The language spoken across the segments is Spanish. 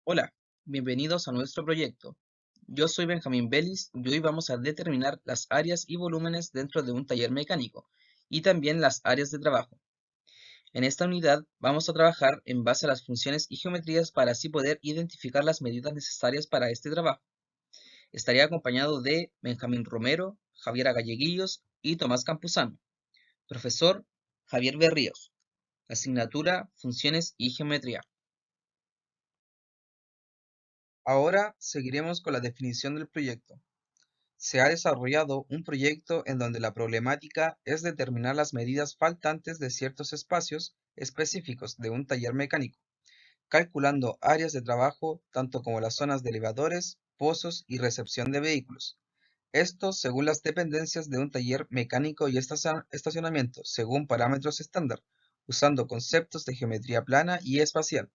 Hola, bienvenidos a nuestro proyecto. Yo soy Benjamín Vélez y hoy vamos a determinar las áreas y volúmenes dentro de un taller mecánico y también las áreas de trabajo. En esta unidad vamos a trabajar en base a las funciones y geometrías para así poder identificar las medidas necesarias para este trabajo. Estaré acompañado de Benjamín Romero, Javiera Galleguillos y Tomás Campuzano. Profesor Javier Berríos. Asignatura Funciones y Geometría. Ahora seguiremos con la definición del proyecto. Se ha desarrollado un proyecto en donde la problemática es determinar las medidas faltantes de ciertos espacios específicos de un taller mecánico, calculando áreas de trabajo tanto como las zonas de elevadores, pozos y recepción de vehículos. Esto según las dependencias de un taller mecánico y estacionamiento, según parámetros estándar, usando conceptos de geometría plana y espacial.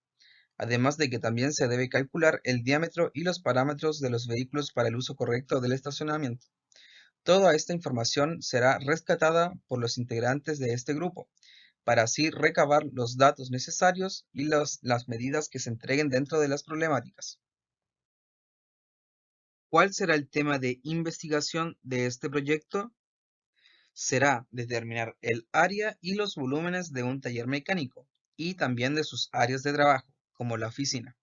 Además de que también se debe calcular el diámetro y los parámetros de los vehículos para el uso correcto del estacionamiento. Toda esta información será rescatada por los integrantes de este grupo, para así recabar los datos necesarios y las medidas que se entreguen dentro de las problemáticas. ¿Cuál será el tema de investigación de este proyecto? Será determinar el área y los volúmenes de un taller mecánico y también de sus áreas de trabajo, como la oficina.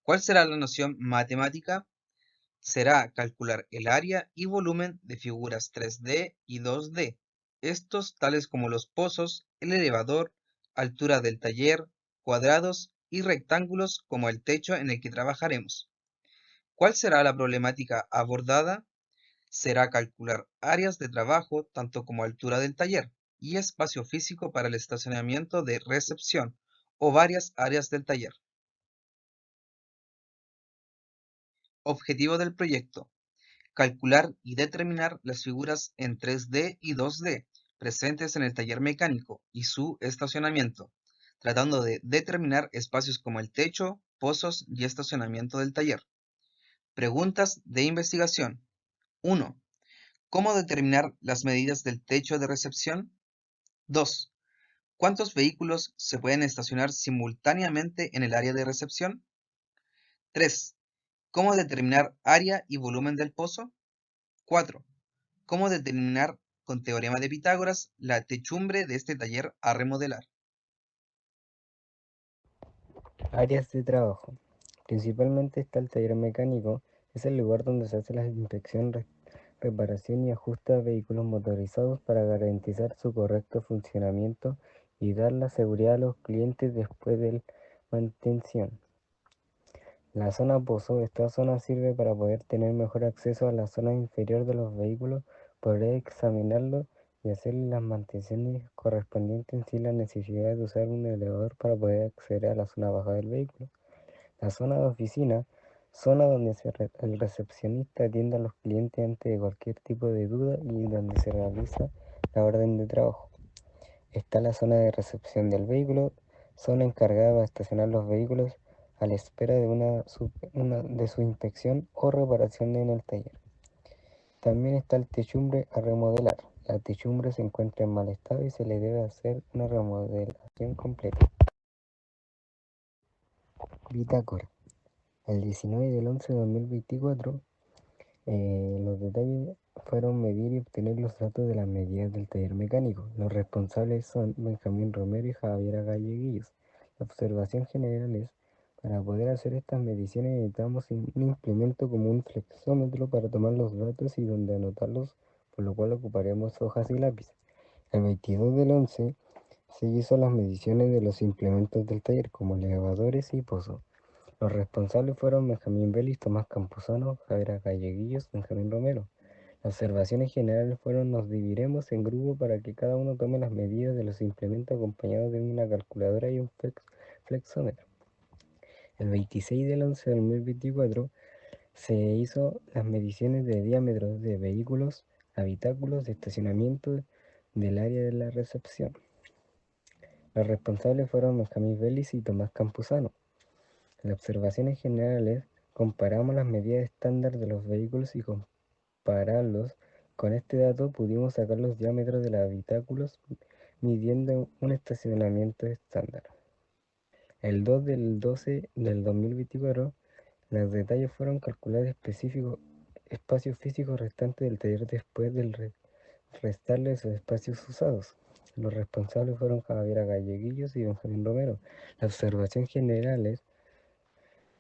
¿Cuál será la noción matemática? Será calcular el área y volumen de figuras 3D y 2D, estos tales como los pozos, el elevador, altura del taller, cuadrados y rectángulos como el techo en el que trabajaremos. ¿Cuál será la problemática abordada? Será calcular áreas de trabajo tanto como altura del taller y espacio físico para el estacionamiento de recepción o varias áreas del taller. Objetivo del proyecto: calcular y determinar las figuras en 3D y 2D presentes en el taller mecánico y su estacionamiento, tratando de determinar espacios como el techo, pozos y estacionamiento del taller. Preguntas de investigación. 1. ¿Cómo determinar las medidas del techo de recepción? 2. ¿Cuántos vehículos se pueden estacionar simultáneamente en el área de recepción? 3. ¿Cómo determinar área y volumen del pozo? 4. ¿Cómo determinar con teorema de Pitágoras la techumbre de este taller a remodelar? Áreas de trabajo. Principalmente está el taller mecánico, es el lugar donde se hace la inspección, reparación y ajuste de vehículos motorizados para garantizar su correcto funcionamiento y dar la seguridad a los clientes después de la mantención. La zona pozo, esta zona sirve para poder tener mejor acceso a la zona inferior de los vehículos, poder examinarlos y hacer las mantenciones correspondientes sin la necesidad de usar un elevador para poder acceder a la zona baja del vehículo. La zona de oficina, zona donde el recepcionista atiende a los clientes antes de cualquier tipo de duda y donde se realiza la orden de trabajo. Está la zona de recepción del vehículo, zona encargada de estacionar los vehículos a la espera de de su inspección o reparación en el taller. También está el techumbre a remodelar. La techumbre se encuentra en mal estado y se le debe hacer una remodelación completa. Bitácora. El 19 del 11 de 2024, los detalles fueron medir y obtener los datos de las medidas del taller mecánico. Los responsables son Benjamín Romero y Javiera Galleguillos. La observación general es: para poder hacer estas mediciones necesitamos un implemento como un flexómetro para tomar los datos y donde anotarlos, por lo cual ocuparemos hojas y lápiz. El 22 del 11 se hizo las mediciones de los implementos del taller como elevadores y pozos. Los responsables fueron Benjamín Vélez, Tomás Campuzano, Javier Galleguillos, Benjamín Romero. Las observaciones generales fueron: nos dividiremos en grupos para que cada uno tome las medidas de los implementos acompañados de una calculadora y un flexómetro. El 26 del 11 de 2024 se hizo las mediciones de diámetros de vehículos, habitáculos, de estacionamiento del área de la recepción. Los responsables fueron Benjamín Vélez y Tomás Campuzano. En las observaciones generales, comparamos las medidas estándar de los vehículos y compararlos con este dato pudimos sacar los diámetros de los habitáculos midiendo un estacionamiento estándar. El 2 del 12 del 2024, los detalles fueron calcular específicos espacios físicos restantes del taller después del restarle esos espacios usados. Los responsables fueron Javiera Galleguillos y Benjamín Romero. Las observaciones generales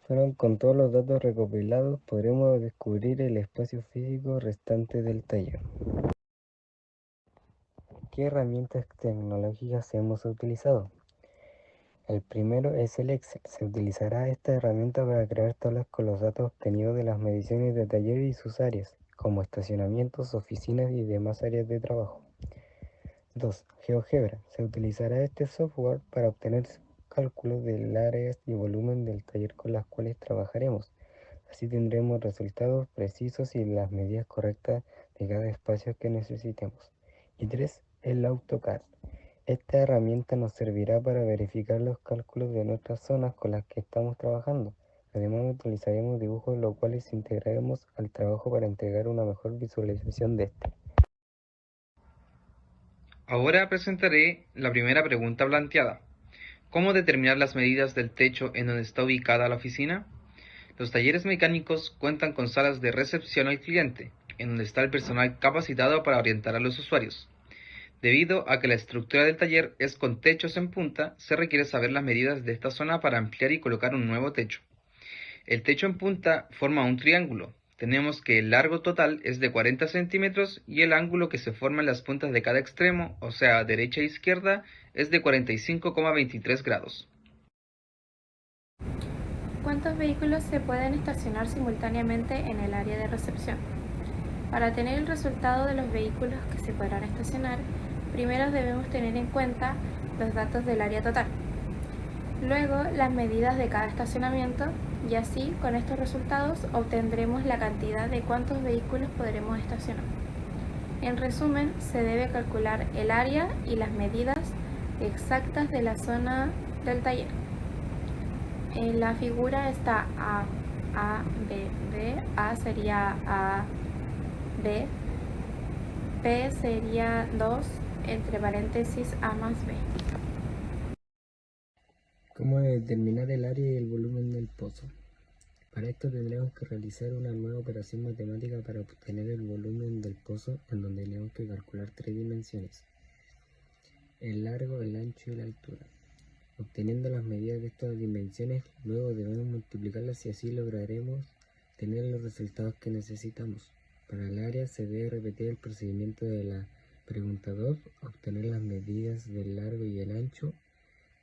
fueron con todos los datos recopilados podremos descubrir el espacio físico restante del taller. ¿Qué herramientas tecnológicas hemos utilizado? El primero es el Excel. Se utilizará esta herramienta para crear tablas con los datos obtenidos de las mediciones de taller y sus áreas, como estacionamientos, oficinas y demás áreas de trabajo. 2. GeoGebra. Se utilizará este software para obtener cálculos del área y volumen del taller con las cuales trabajaremos. Así tendremos resultados precisos y las medidas correctas de cada espacio que necesitemos. Y 3. El AutoCAD. Esta herramienta nos servirá para verificar los cálculos de nuestras zonas con las que estamos trabajando. Además utilizaremos dibujos los cuales integraremos al trabajo para entregar una mejor visualización de este. Ahora presentaré la primera pregunta planteada. ¿Cómo determinar las medidas del techo en donde está ubicada la oficina? Los talleres mecánicos cuentan con salas de recepción al cliente, en donde está el personal capacitado para orientar a los usuarios. Debido a que la estructura del taller es con techos en punta, se requiere saber las medidas de esta zona para ampliar y colocar un nuevo techo. El techo en punta forma un triángulo. Tenemos que el largo total es de 40 centímetros y el ángulo que se forma en las puntas de cada extremo, o sea, derecha e izquierda, es de 45,23 grados. ¿Cuántos vehículos se pueden estacionar simultáneamente en el área de recepción? Para tener el resultado de los vehículos que se podrán estacionar, primero debemos tener en cuenta los datos del área total, luego las medidas de cada estacionamiento y así con estos resultados obtendremos la cantidad de cuántos vehículos podremos estacionar. En resumen, se debe calcular el área y las medidas exactas de la zona del taller. En la figura está A, B, B. A sería A, B. P sería 2, entre paréntesis A más B. ¿Cómo determinar el área y el volumen del pozo? Para esto tendremos que realizar una nueva operación matemática para obtener el volumen del pozo, en donde tenemos que calcular tres dimensiones: el largo, el ancho y la altura. Obteniendo las medidas de estas dimensiones, luego debemos multiplicarlas y así lograremos tener los resultados que necesitamos. Para el área se debe repetir el procedimiento de la pregunta 2, obtener las medidas del largo y el ancho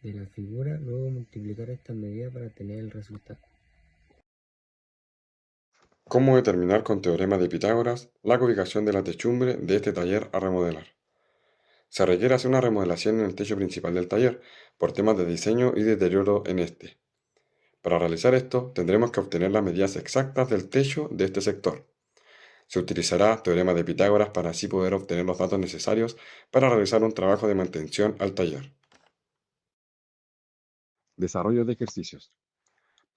de la figura, luego multiplicar estas medidas para tener el resultado. ¿Cómo determinar con teorema de Pitágoras la ubicación de la techumbre de este taller a remodelar? Se requiere hacer una remodelación en el techo principal del taller por temas de diseño y deterioro en este. Para realizar esto, tendremos que obtener las medidas exactas del techo de este sector. Se utilizará teorema de Pitágoras para así poder obtener los datos necesarios para realizar un trabajo de mantención al taller. Desarrollo de ejercicios.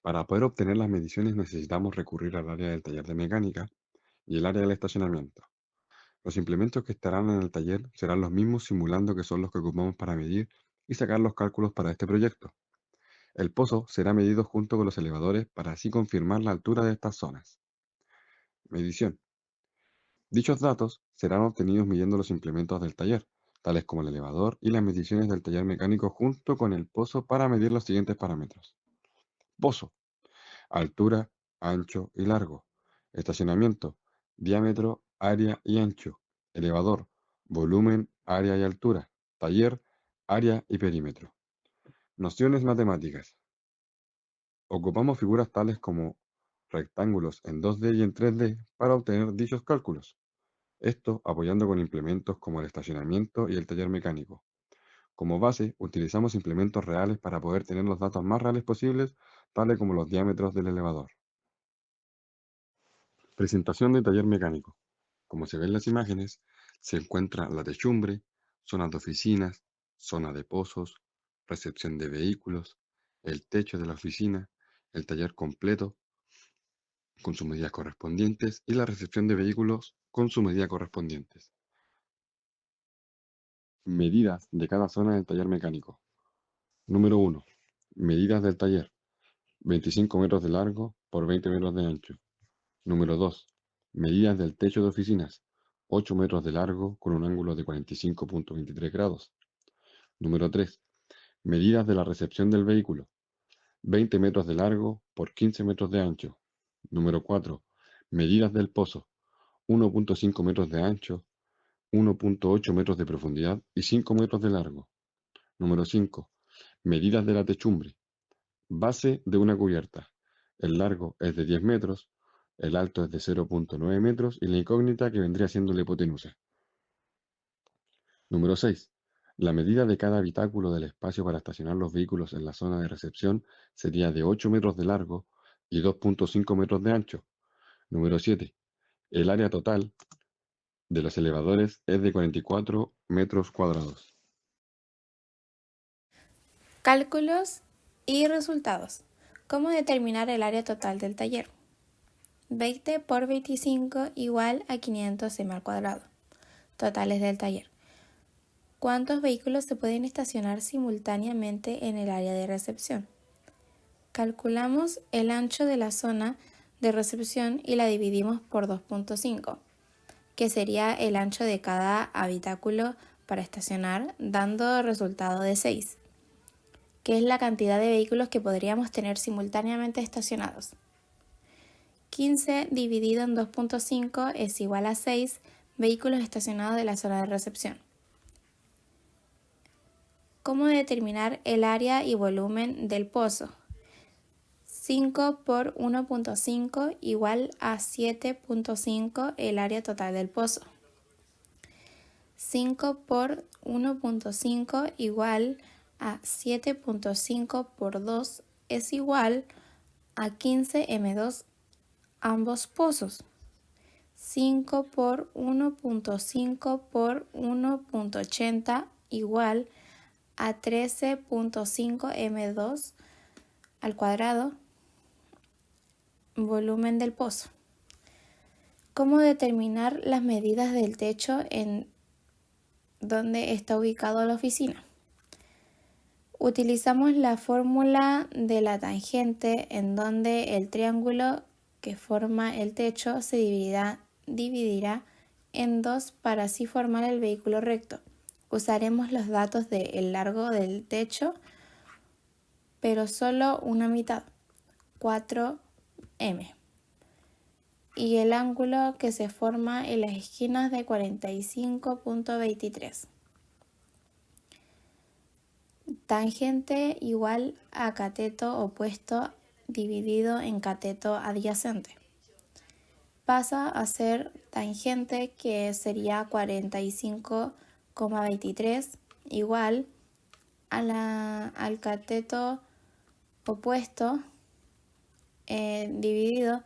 Para poder obtener las mediciones necesitamos recurrir al área del taller de mecánica y el área del estacionamiento. Los implementos que estarán en el taller serán los mismos simulando que son los que ocupamos para medir y sacar los cálculos para este proyecto. El pozo será medido junto con los elevadores para así confirmar la altura de estas zonas. Medición. Dichos datos serán obtenidos midiendo los implementos del taller, tales como el elevador y las mediciones del taller mecánico junto con el pozo para medir los siguientes parámetros. Pozo: altura, ancho y largo. Estacionamiento: diámetro, área y ancho. Elevador: volumen, área y altura. Taller: área y perímetro. Nociones matemáticas. Ocupamos figuras tales como rectángulos en 2D y en 3D para obtener dichos cálculos. Esto apoyando con implementos como el estacionamiento y el taller mecánico. Como base, utilizamos implementos reales para poder tener los datos más reales posibles, tales como los diámetros del elevador. Presentación de taller mecánico. Como se ven en las imágenes, se encuentra la techumbre, zonas de oficinas, zona de pozos, recepción de vehículos, el techo de la oficina, el taller completo con sus medidas correspondientes y la recepción de vehículos con sus medidas correspondientes. Medidas de cada zona del taller mecánico. Número 1. Medidas del taller. 25 metros de largo por 20 metros de ancho. Número 2. Medidas del techo de oficinas. 8 metros de largo con un ángulo de 45.23 grados. Número 3. Medidas de la recepción del vehículo. 20 metros de largo por 15 metros de ancho. Número 4. Medidas del pozo. 1.5 metros de ancho, 1.8 metros de profundidad y 5 metros de largo. Número 5. Medidas de la techumbre. Base de una cubierta. El largo es de 10 metros, el alto es de 0.9 metros y la incógnita que vendría siendo la hipotenusa. Número 6. La medida de cada habitáculo del espacio para estacionar los vehículos en la zona de recepción sería de 8 metros de largo y 2.5 metros de ancho. Número 7. El área total de los elevadores es de 44 metros cuadrados. Cálculos y resultados. ¿Cómo determinar el área total del taller? 20 por 25 igual a 500 m². Totales del taller. ¿Cuántos vehículos se pueden estacionar simultáneamente en el área de recepción? Calculamos el ancho de la zona de recepción y la dividimos por 2.5, que sería el ancho de cada habitáculo para estacionar, dando resultado de 6, que es la cantidad de vehículos que podríamos tener simultáneamente estacionados. 15 dividido en 2.5 es igual a 6 vehículos estacionados de la zona de recepción. ¿Cómo determinar el área y volumen del pozo? 5 por 1.5 igual a 7.5 el área total del pozo. 5 por 1.5 igual a 7.5 por 2 es igual a 15 m², ambos pozos. 5 por 1.5 por 1.80 igual a 13.5 m² al cuadrado, volumen del pozo. ¿Cómo determinar las medidas del techo en donde está ubicado la oficina? Utilizamos la fórmula de la tangente en donde el triángulo que forma el techo se dividirá en 2 para así formar el vehículo recto. Usaremos los datos del largo del techo, pero solo una mitad, 4 m, y el ángulo que se forma en las esquinas de 45.23. Tangente igual a cateto opuesto dividido en cateto adyacente. Pasa a ser tangente, que sería 45,23 igual al cateto opuesto dividido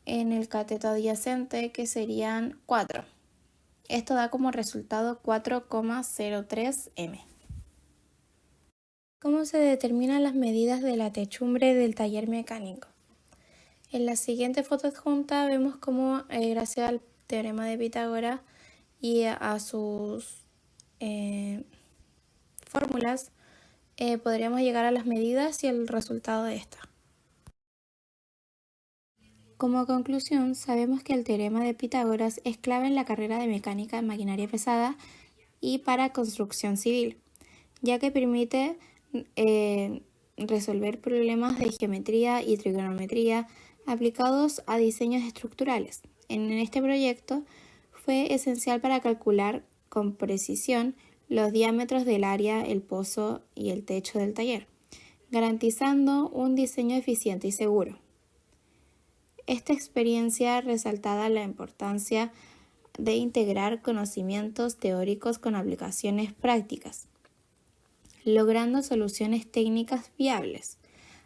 en el cateto adyacente, que serían 4. Esto da como resultado 4,03 m. ¿Cómo se determinan las medidas de la techumbre del taller mecánico? En la siguiente foto adjunta vemos cómo, gracias al teorema de Pitágoras y a sus fórmulas, podríamos llegar a las medidas y el resultado de esta. Como conclusión, sabemos que el teorema de Pitágoras es clave en la carrera de mecánica de maquinaria pesada y para construcción civil, ya que permite resolver problemas de geometría y trigonometría aplicados a diseños estructurales. En este proyecto fue esencial para calcular con precisión los diámetros del área, el pozo y el techo del taller, garantizando un diseño eficiente y seguro. Esta experiencia resaltaba la importancia de integrar conocimientos teóricos con aplicaciones prácticas, logrando soluciones técnicas viables.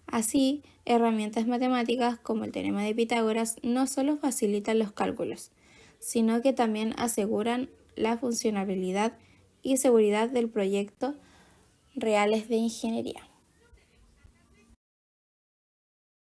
Así, herramientas matemáticas como el teorema de Pitágoras no solo facilitan los cálculos, sino que también aseguran la funcionalidad y seguridad del proyecto reales de ingeniería.